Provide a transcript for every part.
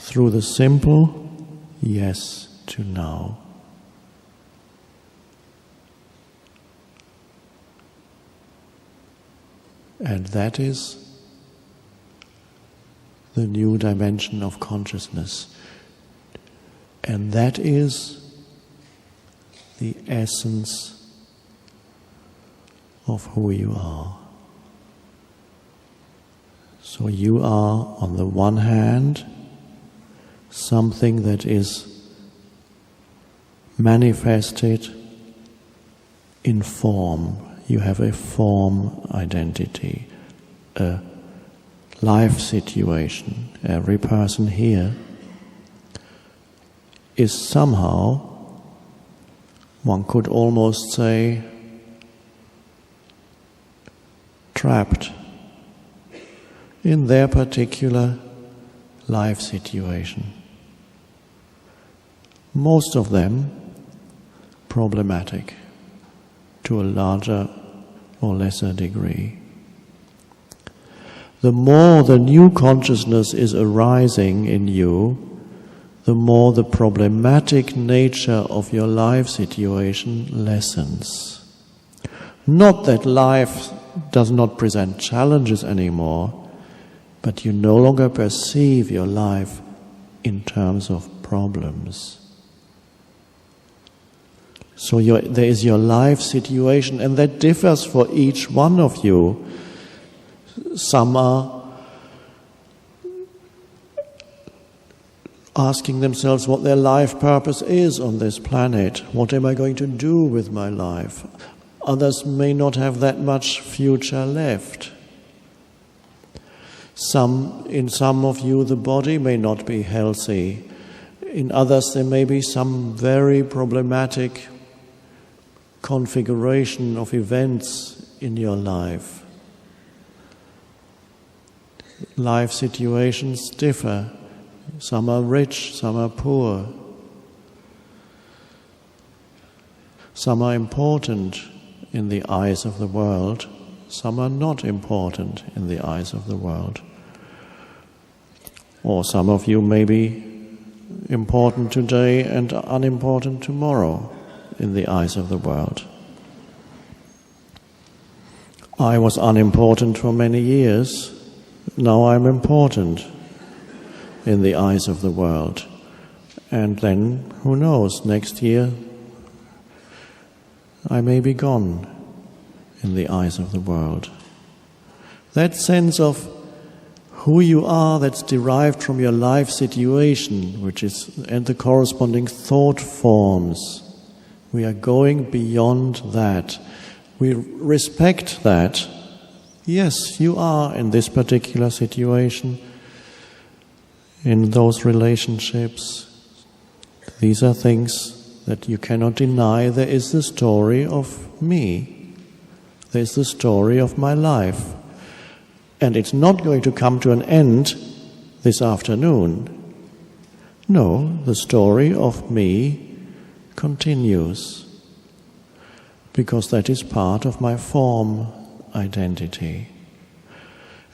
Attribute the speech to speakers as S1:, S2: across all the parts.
S1: through the simple yes to now. And that is the new dimension of consciousness. And that is the essence of who you are. So you are, on the one hand, something that is manifested in form. You have a form identity, a life situation. Every person here is somehow, one could almost say, trapped in their particular life situation. Most of them problematic to a larger or lesser degree. The more the new consciousness is arising in you, the more the problematic nature of your life situation lessens. Not that life does not present challenges anymore, but you no longer perceive your life in terms of problems. So there is your life situation, and that differs for each one of you. Some are asking themselves what their life purpose is on this planet. What am I going to do with my life? Others may not have that much future left. In some of you, the body may not be healthy. In others, there may be some very problematic configuration of events in your life. Life situations differ. Some are rich, some are poor. Some are important in the eyes of the world, some are not important in the eyes of the world. Or some of you may be important today and unimportant tomorrow in the eyes of the world. I was unimportant for many years. Now I'm important in the eyes of the world. And then, who knows, next year I may be gone in the eyes of the world. That sense of who you are that's derived from your life situation, and the corresponding thought forms, we are going beyond that. We respect that. Yes, you are in this particular situation, in those relationships. These are things that you cannot deny. There is the story of me. There is the story of my life. And it's not going to come to an end this afternoon. No, the story of me continues, because that is part of my form identity.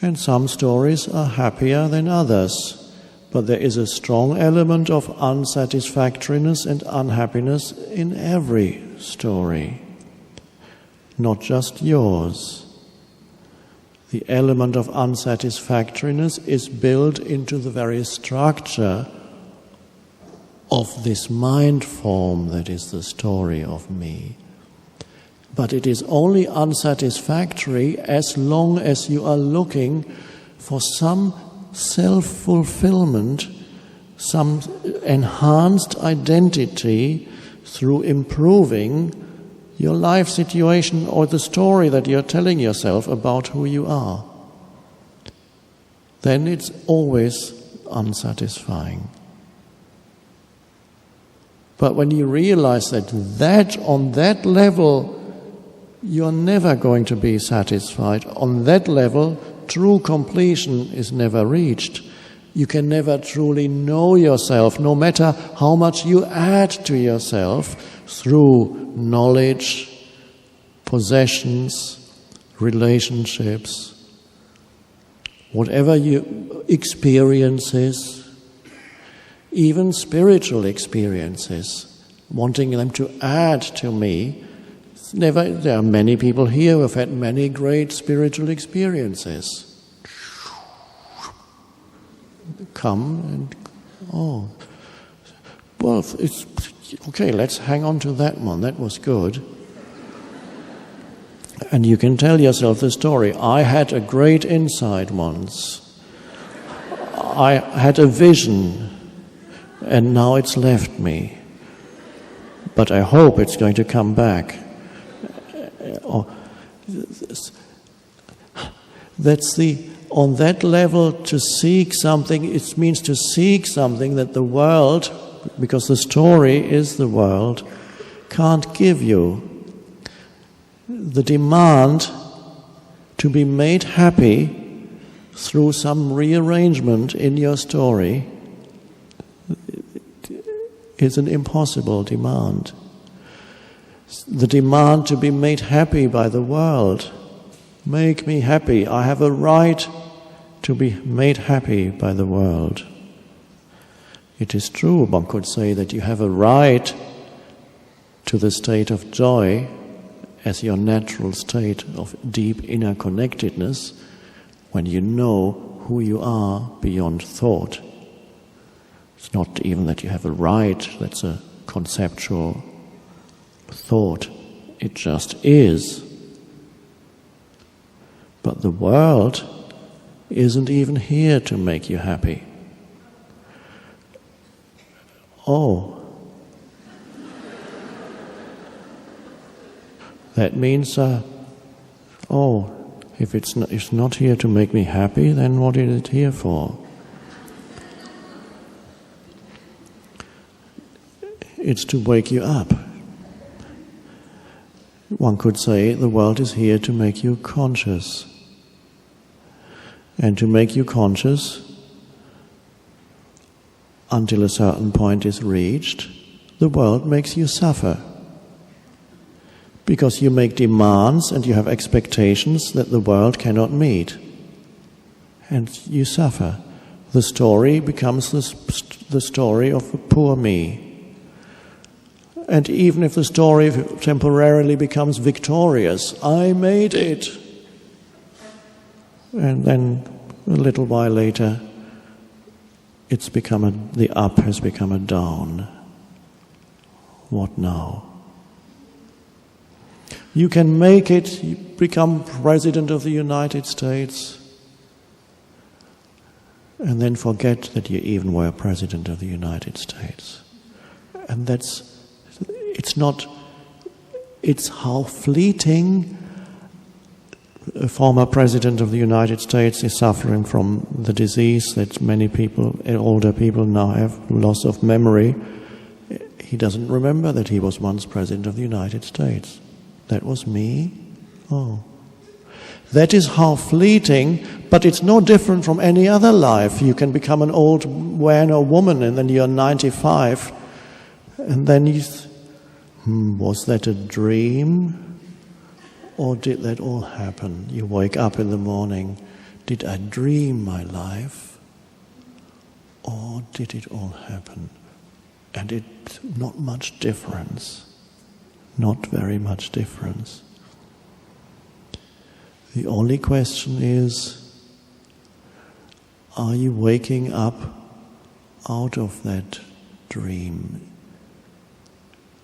S1: And some stories are happier than others. But there is a strong element of unsatisfactoriness and unhappiness in every story, not just yours. The element of unsatisfactoriness is built into the very structure of this mind form that is the story of me. But it is only unsatisfactory as long as you are looking for some self-fulfillment, some enhanced identity through improving your life situation or the story that you're telling yourself about who you are. Then it's always unsatisfying. But when you realize that on that level you're never going to be satisfied, on that level true completion is never reached. You can never truly know yourself, no matter how much you add to yourself through knowledge, possessions, relationships, whatever you experiences. even spiritual experiences, wanting them to add to me. There are many people here who have had many great spiritual experiences. Come and, well, it's okay, let's hang on to that one. That was good. And you can tell yourself the story. I had a great insight once. I had a vision, and now it's left me. But I hope it's going to come back. On that level, to seek something, it means to seek something that the world, because the story is the world, can't give you. The demand to be made happy through some rearrangement in your story is an impossible demand. The demand to be made happy by the world. Make me happy. I have a right to be made happy by the world. It is true, one could say, that you have a right to the state of joy as your natural state of deep inner connectedness when you know who you are beyond thought. It's not even that you have a right, that's a conceptual thought. It just is. But the world isn't even here to make you happy. That means, if it's not here to make me happy, then what is it here for? It's to wake you up. One could say the world is here to make you conscious. And to make you conscious until a certain point is reached, the world makes you suffer. Because you make demands and you have expectations that the world cannot meet. And you suffer. The story becomes the story of a poor me. And even if the story temporarily becomes victorious, I made it. And then a little while later, the up has become a down. What now? You can make it, you become President of the United States, and then forget that you even were President of the United States. And it's how fleeting a former President of the United States is suffering from the disease that many people, older people now have, loss of memory. He doesn't remember that he was once President of the United States. That was me? That is how fleeting, but it's no different from any other life. You can become an old man or woman and then you're 95 and then was that a dream or did that all happen? You wake up in the morning, did I dream my life or did it all happen? And it's not much difference. Not very much difference. The only question is, are you waking up out of that dream,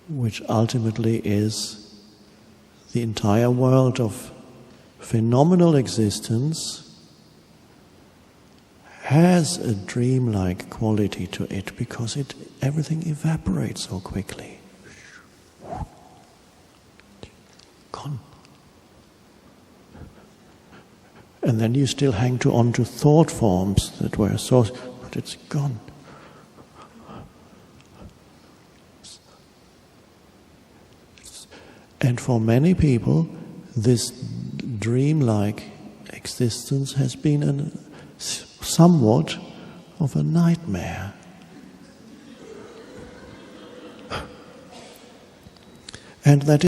S1: which ultimately is the entire world of phenomenal existence, has a dreamlike quality to it because everything evaporates so quickly. Gone. And then you still hang on to thought forms that were so, but it's gone. And for many people, this dreamlike existence has been somewhat of a nightmare. And that